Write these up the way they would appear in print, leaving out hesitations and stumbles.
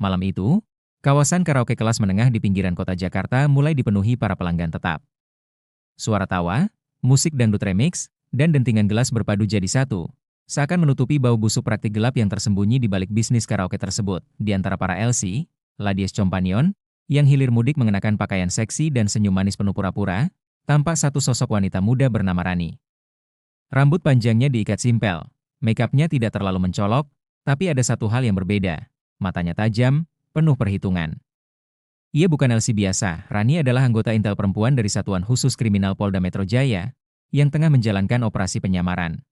Malam itu, kawasan karaoke kelas menengah di pinggiran kota Jakarta mulai dipenuhi para pelanggan tetap. Suara tawa, musik dangdut remix, dan dentingan gelas berpadu jadi satu, seakan menutupi bau busuk praktik gelap yang tersembunyi di balik bisnis karaoke tersebut. Di antara para LC, Ladies Companion, yang hilir mudik mengenakan pakaian seksi dan senyum manis penuh pura-pura, tampak satu sosok wanita muda bernama Rani. Rambut panjangnya diikat simpel, make-upnya tidak terlalu mencolok, tapi ada satu hal yang berbeda, matanya tajam, penuh perhitungan. Ia bukan LC biasa, Rani adalah anggota intel perempuan dari Satuan Khusus Kriminal Polda Metro Jaya, yang tengah menjalankan operasi penyamaran.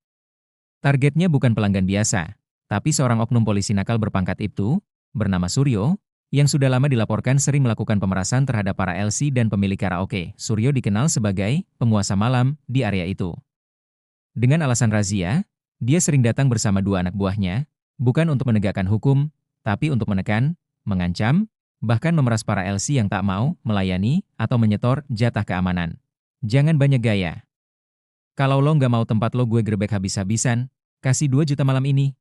Targetnya bukan pelanggan biasa, tapi seorang oknum polisi nakal berpangkat Ibtu, bernama Suryo, yang sudah lama dilaporkan sering melakukan pemerasan terhadap para LC dan pemilik karaoke. Suryo dikenal sebagai penguasa malam di area itu. Dengan alasan razia, dia sering datang bersama dua anak buahnya, bukan untuk menegakkan hukum, tapi untuk menekan, mengancam, bahkan memeras para LC yang tak mau melayani atau menyetor jatah keamanan. Jangan banyak gaya. Kalau lo nggak mau tempat lo gue gerebek habis-habisan, kasih 2 juta malam ini.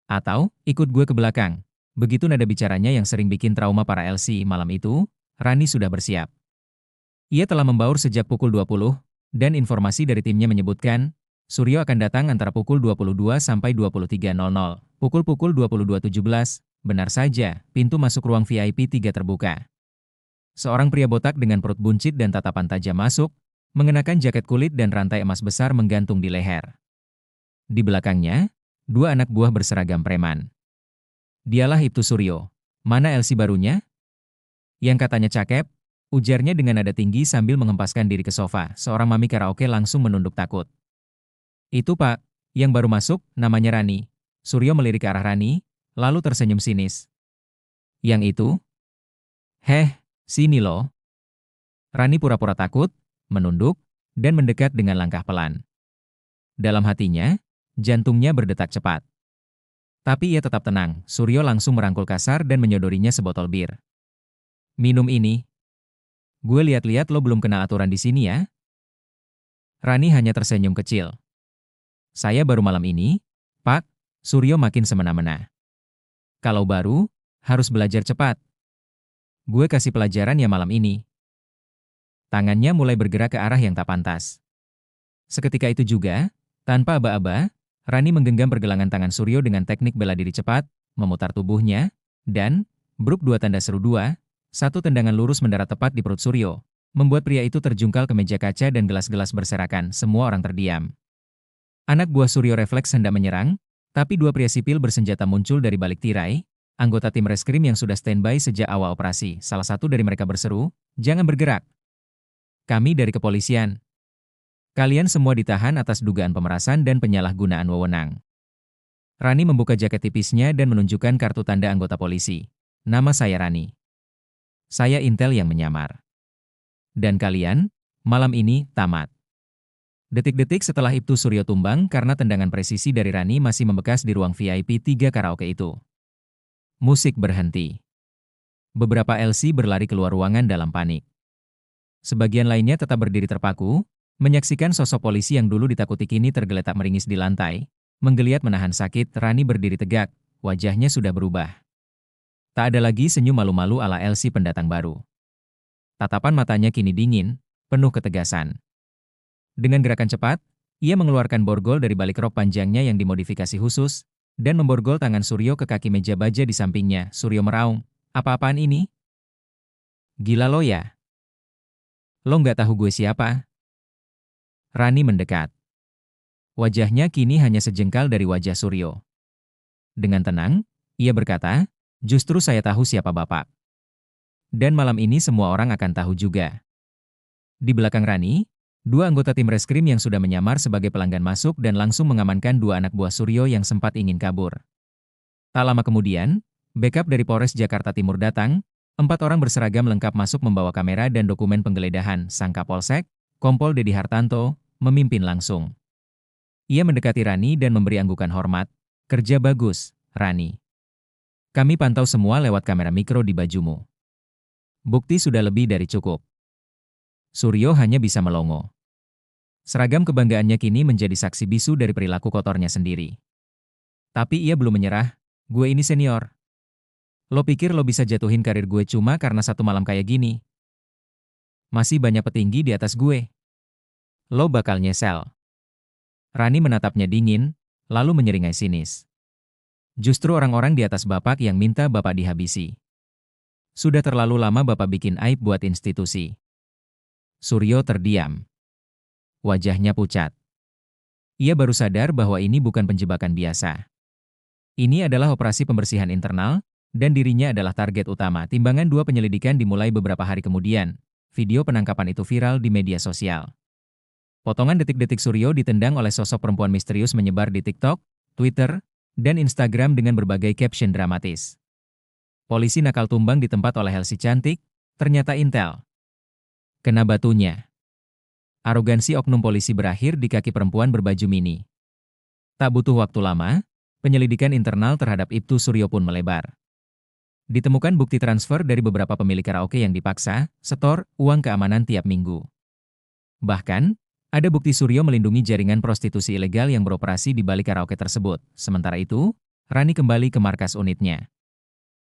Atau, ikut gue ke belakang. Begitu nada bicaranya yang sering bikin trauma para LC malam itu, Rani sudah bersiap. Ia telah membaur sejak pukul 20, dan informasi dari timnya menyebutkan, Suryo akan datang antara pukul 22 sampai 23.00. Pukul 22.17, benar saja, pintu masuk ruang VIP 3 terbuka. Seorang pria botak dengan perut buncit dan tatapan tajam masuk, mengenakan jaket kulit dan rantai emas besar menggantung di leher. Di belakangnya, 2 anak buah berseragam preman. Dialah Ibtu Suryo. Mana LC barunya? Yang katanya cakep, ujarnya dengan nada tinggi sambil mengempaskan diri ke sofa. Seorang mami karaoke langsung menunduk takut. Itu Pak, yang baru masuk, namanya Rani. Suryo melirik ke arah Rani, lalu tersenyum sinis. Yang itu? Heh, sini loh. Rani pura-pura takut, menunduk, dan mendekat dengan langkah pelan. Dalam hatinya, jantungnya berdetak cepat. Tapi ia tetap tenang. Suryo langsung merangkul kasar dan menyodorinya sebotol bir. Minum ini. Gue lihat-lihat lo belum kena aturan di sini ya. Rani hanya tersenyum kecil. Saya baru malam ini, Pak. Suryo makin semena-mena. Kalau baru, harus belajar cepat. Gue kasih pelajaran ya malam ini. Tangannya mulai bergerak ke arah yang tak pantas. Seketika itu juga, tanpa aba-aba, Rani menggenggam pergelangan tangan Suryo dengan teknik bela diri cepat, memutar tubuhnya, dan, bruk 2 tanda seru 2, 1 tendangan lurus mendarat tepat di perut Suryo, membuat pria itu terjungkal ke meja kaca dan gelas-gelas berserakan. Semua orang terdiam. Anak buah Suryo refleks hendak menyerang, tapi 2 pria sipil bersenjata muncul dari balik tirai, anggota tim reskrim yang sudah standby sejak awal operasi. Salah satu dari mereka berseru, "Jangan bergerak. Kami dari kepolisian. Kalian semua ditahan atas dugaan pemerasan dan penyalahgunaan wewenang." Rani membuka jaket tipisnya dan menunjukkan kartu tanda anggota polisi. Nama saya Rani. Saya intel yang menyamar. Dan kalian, malam ini, tamat. Detik-detik setelah Ibtu Suryo tumbang karena tendangan presisi dari Rani masih membekas di ruang VIP 3 karaoke itu. Musik berhenti. Beberapa LC berlari keluar ruangan dalam panik. Sebagian lainnya tetap berdiri terpaku, menyaksikan sosok polisi yang dulu ditakuti kini tergeletak meringis di lantai, menggeliat menahan sakit. Rani berdiri tegak, wajahnya sudah berubah. Tak ada lagi senyum malu-malu ala LC pendatang baru. Tatapan matanya kini dingin, penuh ketegasan. Dengan gerakan cepat, ia mengeluarkan borgol dari balik rok panjangnya yang dimodifikasi khusus, dan memborgol tangan Suryo ke kaki meja baja di sampingnya. Suryo meraung, "Apa-apaan ini? Gila lo ya? Lo nggak tahu gue siapa?" Rani mendekat. Wajahnya kini hanya sejengkal dari wajah Suryo. Dengan tenang, ia berkata, "Justru saya tahu siapa Bapak. Dan malam ini semua orang akan tahu juga." Di belakang Rani, 2 anggota tim reskrim yang sudah menyamar sebagai pelanggan masuk dan langsung mengamankan 2 anak buah Suryo yang sempat ingin kabur. Tak lama kemudian, backup dari Polres Jakarta Timur datang, 4 orang berseragam lengkap masuk membawa kamera dan dokumen penggeledahan. Sang Kapolsek, Kompol Dedi Hartanto, memimpin langsung. Ia mendekati Rani dan memberi anggukan hormat. "Kerja bagus, Rani. Kami pantau semua lewat kamera mikro di bajumu. Bukti sudah lebih dari cukup." Suryo hanya bisa melongo. Seragam kebanggaannya kini menjadi saksi bisu dari perilaku kotornya sendiri. Tapi ia belum menyerah, "Gue ini senior. Lo pikir lo bisa jatuhin karir gue cuma karena satu malam kayak gini? Masih banyak petinggi di atas gue. Lo bakal nyesel. Rani menatapnya dingin, lalu menyeringai sinis. Justru orang-orang di atas Bapak yang minta Bapak dihabisi. Sudah terlalu lama Bapak bikin aib buat institusi. Suryo terdiam. Wajahnya pucat. Ia baru sadar bahwa ini bukan penjebakan biasa. Ini adalah operasi pembersihan internal, dan dirinya adalah target utama. Timbangan dua penyelidikan dimulai beberapa hari kemudian. Video penangkapan itu viral di media sosial. Potongan detik-detik Suryo ditendang oleh sosok perempuan misterius menyebar di TikTok, Twitter, dan Instagram dengan berbagai caption dramatis. Polisi nakal tumbang di tempat oleh Helsi cantik, ternyata intel. Kena batunya. Arogansi oknum polisi berakhir di kaki perempuan berbaju mini. Tak butuh waktu lama, penyelidikan internal terhadap Ibtu Suryo pun melebar. Ditemukan bukti transfer dari beberapa pemilik karaoke yang dipaksa, setor, uang keamanan tiap minggu. Bahkan, ada bukti Suryo melindungi jaringan prostitusi ilegal yang beroperasi di balik karaoke tersebut. Sementara itu, Rani kembali ke markas unitnya.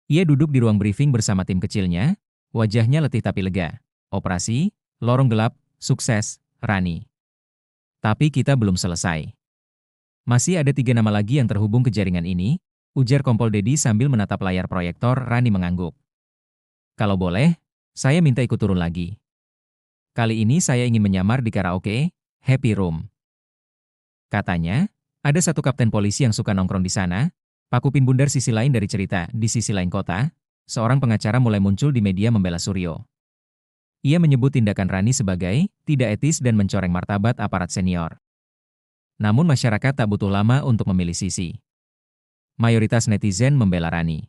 Ia duduk di ruang briefing bersama tim kecilnya, wajahnya letih tapi lega. Operasi, lorong gelap, sukses, Rani. Tapi kita belum selesai. Masih ada 3 nama lagi yang terhubung ke jaringan ini, ujar Kompol Dedi sambil menatap layar proyektor. Rani mengangguk. Kalau boleh, saya minta ikut turun lagi. Kali ini saya ingin menyamar di karaoke, Happy Room. Katanya, ada satu kapten polisi yang suka nongkrong di sana. Pak Kupin bundar sisi lain dari cerita. Di sisi lain kota, seorang pengacara mulai muncul di media membela Suryo. Ia menyebut tindakan Rani sebagai tidak etis dan mencoreng martabat aparat senior. Namun masyarakat tak butuh lama untuk memilih sisi. Mayoritas netizen membela Rani.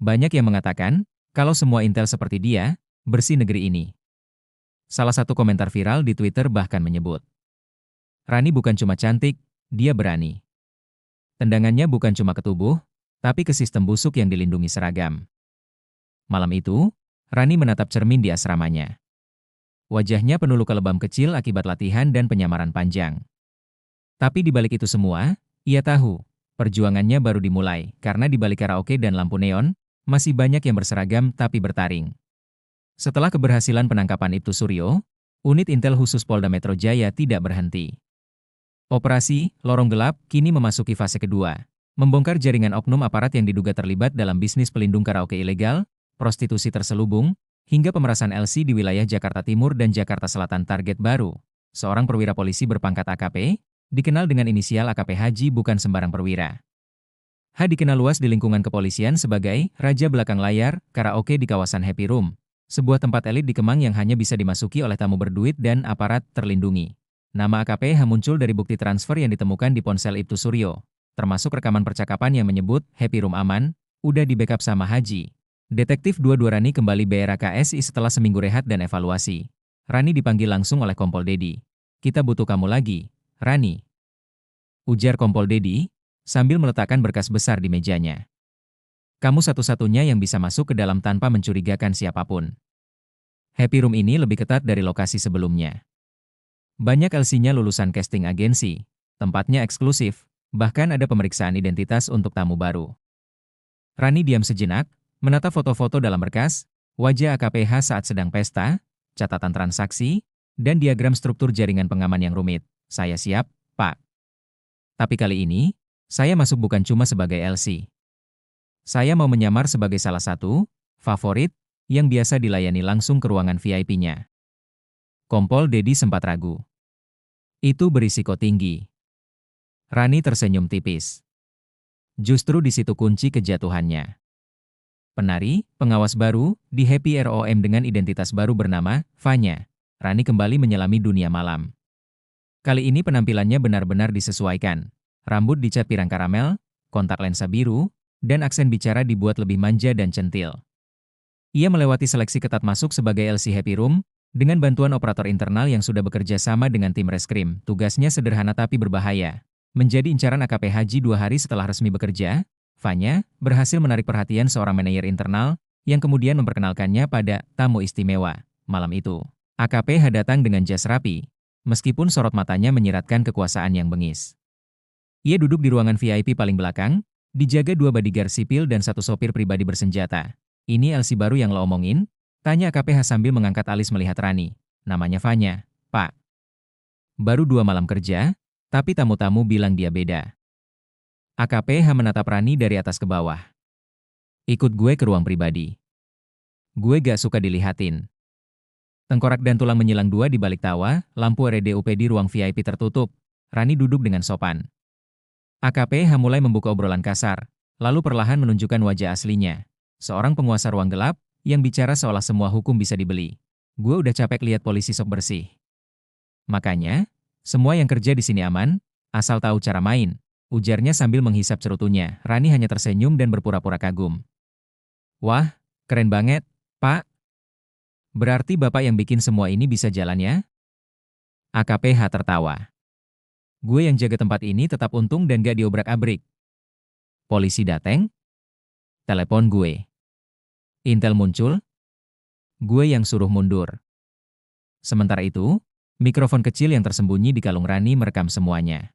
Banyak yang mengatakan, kalau semua intel seperti dia, bersih negeri ini. Salah satu komentar viral di Twitter bahkan menyebut, Rani bukan cuma cantik, dia berani. Tendangannya bukan cuma ke tubuh, tapi ke sistem busuk yang dilindungi seragam. Malam itu, Rani menatap cermin di asramanya. Wajahnya penuh luka lebam kecil akibat latihan dan penyamaran panjang. Tapi di balik itu semua, ia tahu, perjuangannya baru dimulai, karena di balik karaoke dan lampu neon, masih banyak yang berseragam tapi bertaring. Setelah keberhasilan penangkapan Ibtu Suryo, unit intel khusus Polda Metro Jaya tidak berhenti. Operasi Lorong Gelap kini memasuki fase kedua, membongkar jaringan oknum aparat yang diduga terlibat dalam bisnis pelindung karaoke ilegal, prostitusi terselubung, hingga pemerasan LC di wilayah Jakarta Timur dan Jakarta Selatan. Target baru, seorang perwira polisi berpangkat AKP, dikenal dengan inisial AKP Haji, bukan sembarang perwira. H dikenal luas di lingkungan kepolisian sebagai raja belakang layar karaoke di kawasan Happy Room, sebuah tempat elit di Kemang yang hanya bisa dimasuki oleh tamu berduit dan aparat terlindungi. Nama AKP H muncul dari bukti transfer yang ditemukan di ponsel Ibtu Suryo, termasuk rekaman percakapan yang menyebut Happy Room aman, udah di backup sama Haji. Detektif 22 Rani kembali BRKSI setelah seminggu rehat dan evaluasi. Rani dipanggil langsung oleh Kompol Dedi. Kita butuh kamu lagi, Rani. Ujar Kompol Dedi, sambil meletakkan berkas besar di mejanya. Kamu satu-satunya yang bisa masuk ke dalam tanpa mencurigakan siapapun. Happy Room ini lebih ketat dari lokasi sebelumnya. Banyak LC-nya lulusan casting agensi, tempatnya eksklusif, bahkan ada pemeriksaan identitas untuk tamu baru. Rani diam sejenak, menatap foto-foto dalam berkas, wajah AKPH saat sedang pesta, catatan transaksi, dan diagram struktur jaringan pengaman yang rumit. Saya siap, Pak. Tapi kali ini, saya masuk bukan cuma sebagai LC. Saya mau menyamar sebagai salah satu favorit yang biasa dilayani langsung ke ruangan VIP-nya. Kompol Dedi sempat ragu. Itu berisiko tinggi. Rani tersenyum tipis. Justru di situ kunci kejatuhannya. Penari, pengawas baru, di Happy ROM dengan identitas baru bernama Fanya. Rani kembali menyelami dunia malam. Kali ini penampilannya benar-benar disesuaikan. Rambut dicat pirang karamel, kontak lensa biru, dan aksen bicara dibuat lebih manja dan centil. Ia melewati seleksi ketat masuk sebagai LC Happy Room, dengan bantuan operator internal yang sudah bekerja sama dengan tim reskrim. Tugasnya sederhana tapi berbahaya. Menjadi incaran AKP Haji 2 hari setelah resmi bekerja, Fanya berhasil menarik perhatian seorang manajer internal, yang kemudian memperkenalkannya pada tamu istimewa. Malam itu, AKP H datang dengan jas rapi, meskipun sorot matanya menyiratkan kekuasaan yang bengis. Ia duduk di ruangan VIP paling belakang, Dijaga 2 bodyguard sipil dan 1 sopir pribadi bersenjata. Ini LC baru yang lo omongin? Tanya AKPH sambil mengangkat alis melihat Rani. Namanya Vanya, Pak. Baru 2 malam kerja, tapi tamu-tamu bilang dia beda. AKPH menatap Rani dari atas ke bawah. Ikut gue ke ruang pribadi. Gue gak suka dilihatin. Tengkorak dan tulang menyilang dua di balik tawa, lampu RDUP di ruang VIP tertutup. Rani duduk dengan sopan. AKPH mulai membuka obrolan kasar, lalu perlahan menunjukkan wajah aslinya. Seorang penguasa ruang gelap, yang bicara seolah semua hukum bisa dibeli. Gue udah capek lihat polisi sok bersih. Makanya, semua yang kerja di sini aman, asal tahu cara main. Ujarnya sambil menghisap cerutunya. Rani hanya tersenyum dan berpura-pura kagum. Wah, keren banget, Pak. Berarti Bapak yang bikin semua ini bisa jalan ya? AKPH tertawa. Gue yang jaga tempat ini tetap untung dan gak diobrak-abrik. Polisi dateng? Telepon gue. Intel muncul? Gue yang suruh mundur. Sementara itu, mikrofon kecil yang tersembunyi di kalung Rani merekam semuanya.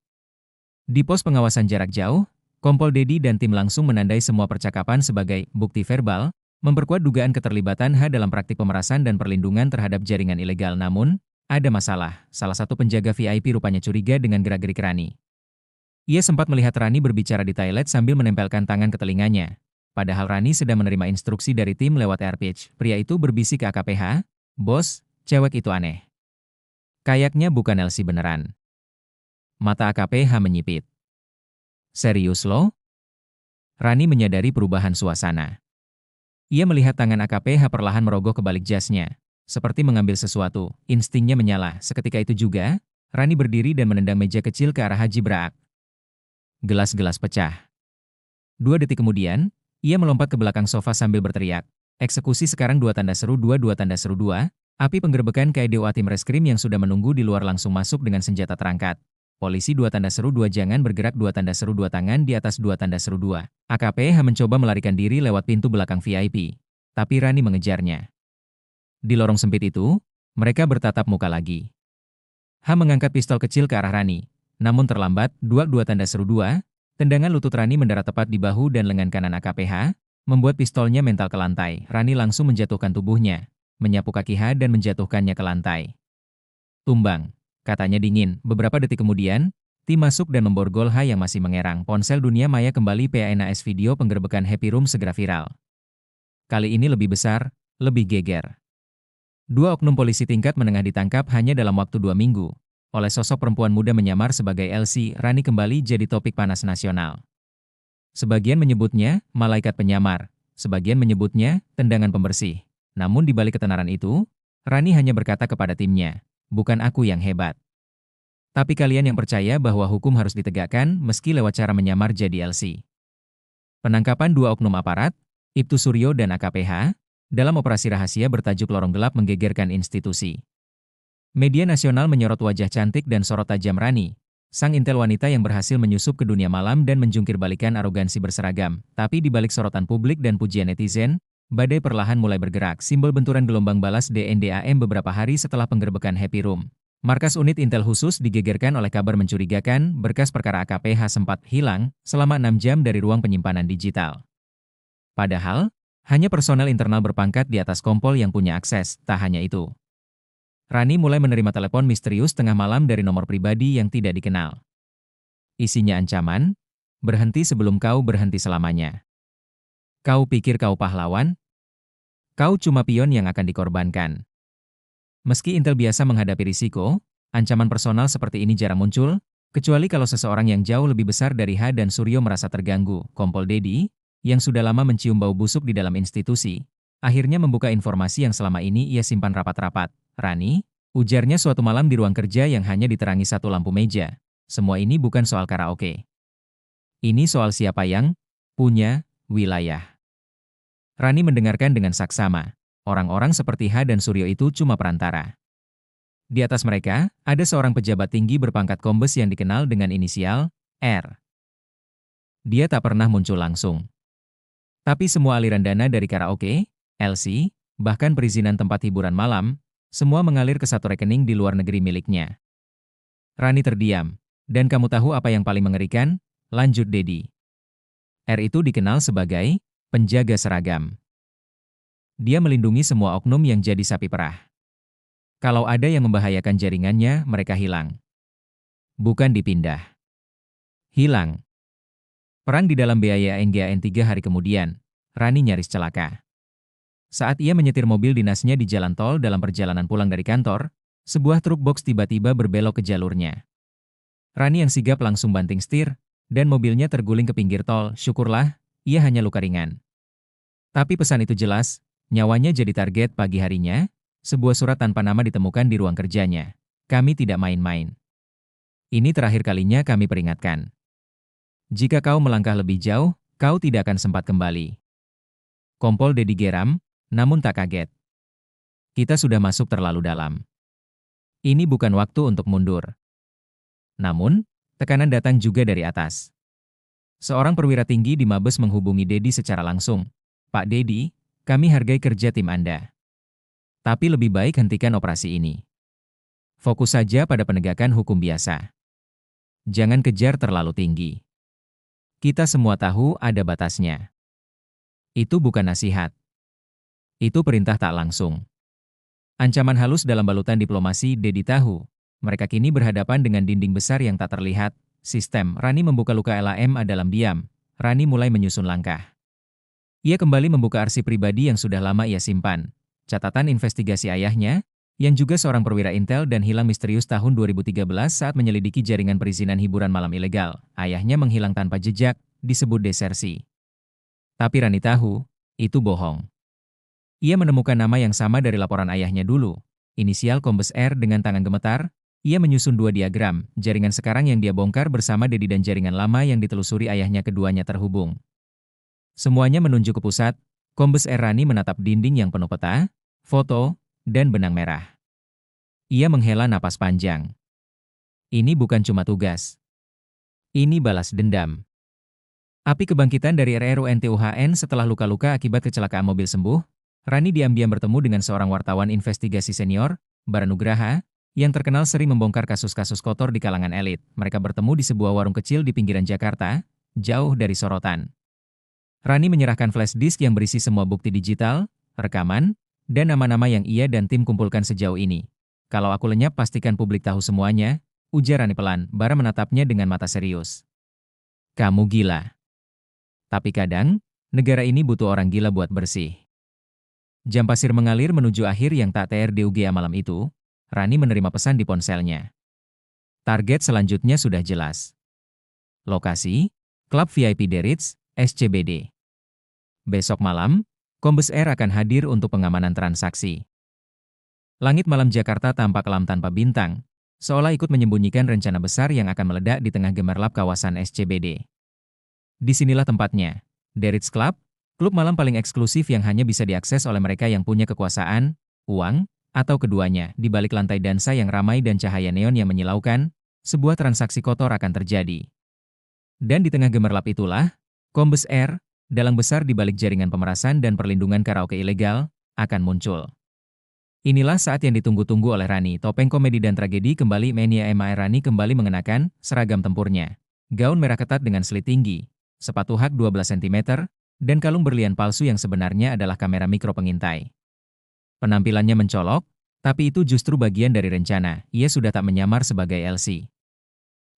Di pos pengawasan jarak jauh, Kompol Dedi dan tim langsung menandai semua percakapan sebagai bukti verbal, memperkuat dugaan keterlibatan H dalam praktik pemerasan dan perlindungan terhadap jaringan ilegal. Namun, ada masalah. Salah satu penjaga VIP rupanya curiga dengan gerak-gerik Rani. Ia sempat melihat Rani berbicara di toilet sambil menempelkan tangan ke telinganya. Padahal Rani sedang menerima instruksi dari tim lewat AirPage. Pria itu berbisik ke AKPH, "Bos, cewek itu aneh. Kayaknya bukan Elsie beneran." Mata AKPH menyipit. Serius lo? Rani menyadari perubahan suasana. Ia melihat tangan AKPH perlahan merogoh ke balik jasnya. Seperti mengambil sesuatu, instingnya menyala. Seketika itu juga, Rani berdiri dan menendang meja kecil ke arah Haji Braak. Gelas-gelas pecah. 2 detik kemudian, ia melompat ke belakang sofa sambil berteriak. Eksekusi sekarang 2 tanda seru 2. Api penggerebekan KDOA tim reskrim yang sudah menunggu di luar langsung masuk dengan senjata terangkat. Polisi 2 tanda seru 2 jangan bergerak 2 tanda seru 2 tangan di atas 2 tanda seru 2. AKPH mencoba melarikan diri lewat pintu belakang VIP. Tapi Rani mengejarnya. Di lorong sempit itu, mereka bertatap muka lagi. H mengangkat pistol kecil ke arah Rani. Namun terlambat, 2 tanda seru 2, tendangan lutut Rani mendarat tepat di bahu dan lengan kanan AKPH, membuat pistolnya mental ke lantai. Rani langsung menjatuhkan tubuhnya, menyapu kaki H dan menjatuhkannya ke lantai. Tumbang. Katanya dingin. Beberapa detik kemudian, tim masuk dan memborgol H yang masih mengerang. Ponsel dunia maya kembali PNAS. Video penggerebekan Happy Room segera viral. Kali ini lebih besar, lebih geger. 2 oknum polisi tingkat menengah ditangkap hanya dalam waktu 2 minggu. Oleh sosok perempuan muda menyamar sebagai Elsie, Rani kembali jadi topik panas nasional. Sebagian menyebutnya malaikat penyamar, sebagian menyebutnya tendangan pembersih. Namun di balik ketenaran itu, Rani hanya berkata kepada timnya, "Bukan aku yang hebat. Tapi kalian yang percaya bahwa hukum harus ditegakkan meski lewat cara menyamar jadi Elsie." Penangkapan 2 oknum aparat, Ibtu Suryo dan AKPH, dalam operasi rahasia bertajuk Lorong Gelap menggegerkan institusi. Media nasional menyorot wajah cantik dan sorot tajam Rani, sang intel wanita yang berhasil menyusup ke dunia malam dan menjungkir balikan arogansi berseragam. Tapi di balik sorotan publik dan pujian netizen, badai perlahan mulai bergerak. Simbol benturan gelombang balas DNDAM beberapa hari setelah penggerebekan Happy Room. Markas unit intel khusus digegerkan oleh kabar mencurigakan. Berkas perkara AKPH sempat hilang selama 6 jam dari ruang penyimpanan digital. Padahal, hanya personel internal berpangkat di atas kompol yang punya akses. Tak hanya itu, Rani mulai menerima telepon misterius tengah malam dari nomor pribadi yang tidak dikenal. Isinya ancaman, "Berhenti sebelum kau berhenti selamanya. Kau pikir kau pahlawan? Kau cuma pion yang akan dikorbankan." Meski intel biasa menghadapi risiko, ancaman personal seperti ini jarang muncul, kecuali kalau seseorang yang jauh lebih besar dari H dan Suryo merasa terganggu. Kompol Dedi, yang sudah lama mencium bau busuk di dalam institusi, akhirnya membuka informasi yang selama ini ia simpan rapat-rapat. "Rani," ujarnya suatu malam di ruang kerja yang hanya diterangi satu lampu meja, "semua ini bukan soal karaoke. Ini soal siapa yang punya wilayah." Rani mendengarkan dengan saksama. Orang-orang seperti H dan Suryo itu cuma perantara. Di atas mereka, ada seorang pejabat tinggi berpangkat kombes yang dikenal dengan inisial R. Dia tak pernah muncul langsung. Tapi semua aliran dana dari karaoke, LC, bahkan perizinan tempat hiburan malam, semua mengalir ke satu rekening di luar negeri miliknya. Rani terdiam. "Dan kamu tahu apa yang paling mengerikan?" lanjut Dedi. R itu dikenal sebagai penjaga seragam. Dia melindungi semua oknum yang jadi sapi perah. Kalau ada yang membahayakan jaringannya, mereka hilang. Bukan dipindah. Hilang. Perang di dalam BAYANGAN 3 hari kemudian, Rani nyaris celaka. Saat ia menyetir mobil dinasnya di jalan tol dalam perjalanan pulang dari kantor, sebuah truk box tiba-tiba berbelok ke jalurnya. Rani yang sigap langsung banting setir, dan mobilnya terguling ke pinggir tol. Syukurlah, ia hanya luka ringan. Tapi pesan itu jelas, nyawanya jadi target. Pagi harinya, sebuah surat tanpa nama ditemukan di ruang kerjanya. Kami tidak main-main. Ini terakhir kalinya kami peringatkan. Jika kau melangkah lebih jauh, kau tidak akan sempat kembali. Kompol Dedi geram, namun tak kaget. Kita sudah masuk terlalu dalam. Ini bukan waktu untuk mundur. Namun, tekanan datang juga dari atas. Seorang perwira tinggi di Mabes menghubungi Dedi secara langsung. Pak Dedi, kami hargai kerja tim Anda. Tapi lebih baik hentikan operasi ini. Fokus saja pada penegakan hukum biasa. Jangan kejar terlalu tinggi. Kita semua tahu ada batasnya. Itu bukan nasihat. Itu perintah tak langsung. Ancaman halus dalam balutan diplomasi. Dedi tahu. Mereka kini berhadapan dengan dinding besar yang tak terlihat. Sistem. Rani membuka luka LAM dalam diam. Rani mulai menyusun langkah. Ia kembali membuka arsip pribadi yang sudah lama ia simpan. Catatan investigasi ayahnya, yang juga seorang perwira intel dan hilang misterius tahun 2013 saat menyelidiki jaringan perizinan hiburan malam ilegal. Ayahnya menghilang tanpa jejak, disebut desersi. Tapi Rani tahu, itu bohong. Ia menemukan nama yang sama dari laporan ayahnya dulu. Inisial Kombes R dengan tangan gemetar, ia menyusun 2 diagram, jaringan sekarang yang dia bongkar bersama Dedi dan jaringan lama yang ditelusuri ayahnya, keduanya terhubung. Semuanya menunjuk ke pusat. Kombes R. Rani menatap dinding yang penuh peta, foto, dan benang merah. Ia menghela napas panjang. Ini bukan cuma tugas. Ini balas dendam. Api kebangkitan dari RRUNTUHN setelah luka-luka akibat kecelakaan mobil sembuh, Rani diam-diam bertemu dengan seorang wartawan investigasi senior, Baranugraha, yang terkenal sering membongkar kasus-kasus kotor di kalangan elit. Mereka bertemu di sebuah warung kecil di pinggiran Jakarta, jauh dari sorotan. Rani menyerahkan flash disk yang berisi semua bukti digital, rekaman, dan nama-nama yang ia dan tim kumpulkan sejauh ini. Kalau aku lenyap pastikan publik tahu semuanya, ujar Rani pelan. Bara menatapnya dengan mata serius. Kamu gila. Tapi kadang, negara ini butuh orang gila buat bersih. Jam pasir mengalir menuju akhir yang tak TRDUGA malam itu. Rani menerima pesan di ponselnya. Target selanjutnya sudah jelas. Lokasi, Klub VIP The Ritz, SCBD. Besok malam, Kombes R akan hadir untuk pengamanan transaksi. Langit malam Jakarta tampak kelam tanpa bintang, seolah ikut menyembunyikan rencana besar yang akan meledak di tengah gemerlap kawasan SCBD. Disinilah tempatnya, The Ritz Club, klub malam paling eksklusif yang hanya bisa diakses oleh mereka yang punya kekuasaan, uang, atau keduanya. Di balik lantai dansa yang ramai dan cahaya neon yang menyilaukan, sebuah transaksi kotor akan terjadi. Dan di tengah gemerlap itulah, Kombes R, dalang besar di balik jaringan pemerasan dan perlindungan karaoke ilegal, akan muncul. Inilah saat yang ditunggu-tunggu oleh Rani. Topeng komedi dan tragedi kembali. Mania MAI. Rani kembali mengenakan seragam tempurnya. Gaun merah ketat dengan slit tinggi, sepatu hak 12 cm, dan kalung berlian palsu yang sebenarnya adalah kamera mikro pengintai. Penampilannya mencolok, tapi itu justru bagian dari rencana. Ia sudah tak menyamar sebagai LC.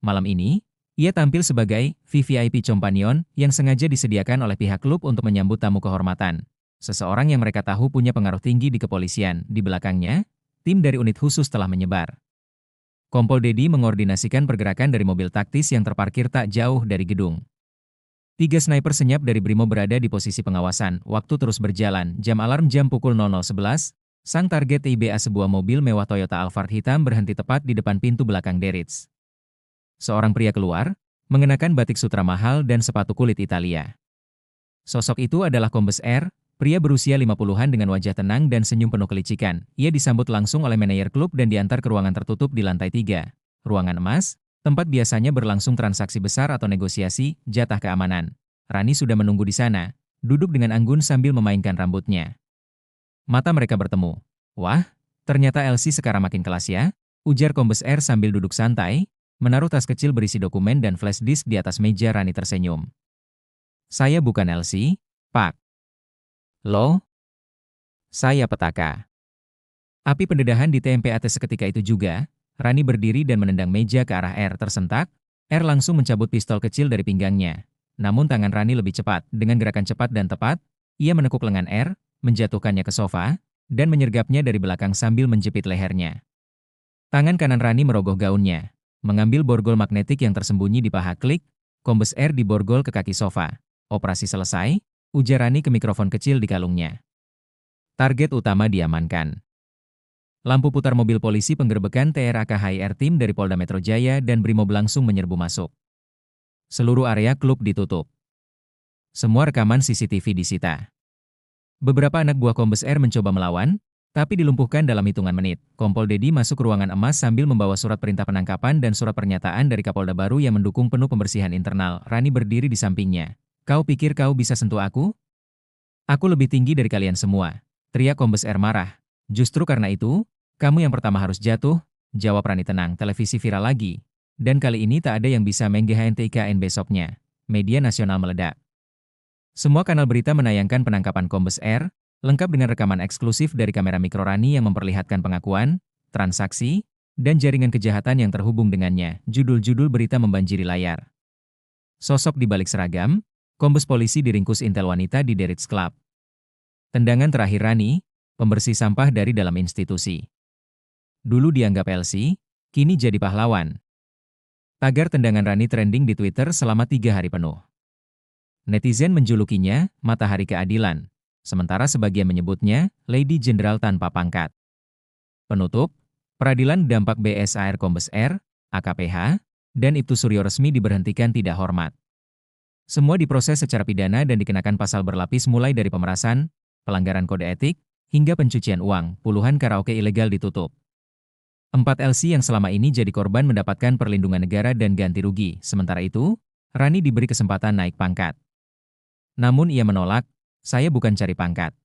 Malam ini, ia tampil sebagai VVIP Companion yang sengaja disediakan oleh pihak klub untuk menyambut tamu kehormatan. Seseorang yang mereka tahu punya pengaruh tinggi di kepolisian. Di belakangnya, tim dari unit khusus telah menyebar. Kompol Dedi mengordinasikan pergerakan dari mobil taktis yang terparkir tak jauh dari gedung. 3 sniper senyap dari Brimob berada di posisi pengawasan. Waktu terus berjalan. Jam alarm jam pukul 00.11, sang target TIBA sebuah mobil mewah Toyota Alphard hitam berhenti tepat di depan pintu belakang The Ritz. Seorang pria keluar, mengenakan batik sutra mahal dan sepatu kulit Italia. Sosok itu adalah Kombes R, pria berusia 50-an dengan wajah tenang dan senyum penuh kelicikan. Ia disambut langsung oleh manajer klub dan diantar ke ruangan tertutup di lantai 3. Ruangan emas, tempat biasanya berlangsung transaksi besar atau negosiasi, jatah keamanan. Rani sudah menunggu di sana, duduk dengan anggun sambil memainkan rambutnya. Mata mereka bertemu. Wah, ternyata LC sekarang makin kelas ya, ujar Kombes R sambil duduk santai, menaruh tas kecil berisi dokumen dan flash disk di atas meja. Rani tersenyum. Saya bukan Elsie, Pak. Loh, saya petaka. Api pendedahan di TMPAT seketika itu juga, Rani berdiri dan menendang meja ke arah R tersentak. R langsung mencabut pistol kecil dari pinggangnya. Namun tangan Rani lebih cepat. Dengan gerakan cepat dan tepat, ia menekuk lengan R, menjatuhkannya ke sofa, dan menyergapnya dari belakang sambil menjepit lehernya. Tangan kanan Rani merogoh gaunnya, mengambil borgol magnetik yang tersembunyi di paha klik. Kombes R diborgol ke kaki sofa. Operasi selesai, ujar Rani ke mikrofon kecil di kalungnya. Target utama diamankan. Lampu putar mobil polisi penggerbekan TRAK HIR tim dari Polda Metro Jaya dan Brimob langsung menyerbu masuk. Seluruh area klub ditutup. Semua rekaman CCTV disita. Beberapa anak buah Kombes R mencoba melawan, tapi dilumpuhkan dalam hitungan menit. Kompol Dedi masuk ruangan emas sambil membawa surat perintah penangkapan dan surat pernyataan dari Kapolda baru yang mendukung penuh pembersihan internal. Rani berdiri di sampingnya. Kau pikir kau bisa sentuh aku? Aku lebih tinggi dari kalian semua, teriak Kombes R marah. Justru karena itu, kamu yang pertama harus jatuh, jawab Rani tenang. Televisi viral lagi. Dan kali ini tak ada yang bisa menghentikan besoknya. Media nasional meledak. Semua kanal berita menayangkan penangkapan Kombes R, lengkap dengan rekaman eksklusif dari kamera mikro Rani yang memperlihatkan pengakuan, transaksi, dan jaringan kejahatan yang terhubung dengannya. Judul-judul berita membanjiri layar. Sosok di balik seragam, Kombes polisi diringkus intel wanita di Derits Club. Tendangan terakhir Rani, pembersih sampah dari dalam institusi. Dulu dianggap Elsie, kini jadi pahlawan. Tagar tendangan Rani trending di Twitter selama 3 hari penuh. Netizen menjulukinya Matahari Keadilan, sementara sebagian menyebutnya Lady Jenderal tanpa pangkat. Penutup, peradilan dampak BSAR Kombes R, AKPH, dan Ibtu Suryo resmi diberhentikan tidak hormat. Semua diproses secara pidana dan dikenakan pasal berlapis mulai dari pemerasan, pelanggaran kode etik, hingga pencucian uang. Puluhan karaoke ilegal ditutup. 4 Elsie yang selama ini jadi korban mendapatkan perlindungan negara dan ganti rugi. Sementara itu, Rani diberi kesempatan naik pangkat. Namun ia menolak, saya bukan cari pangkat.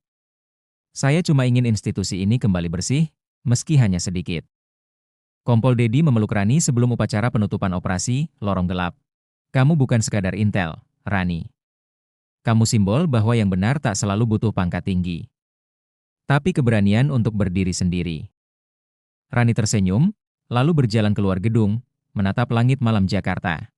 Saya cuma ingin institusi ini kembali bersih, meski hanya sedikit. Kompol Dedi memeluk Rani sebelum upacara penutupan operasi Lorong Gelap. Kamu bukan sekadar intel, Rani. Kamu simbol bahwa yang benar tak selalu butuh pangkat tinggi, tapi keberanian untuk berdiri sendiri. Rani tersenyum, lalu berjalan keluar gedung, menatap langit malam Jakarta.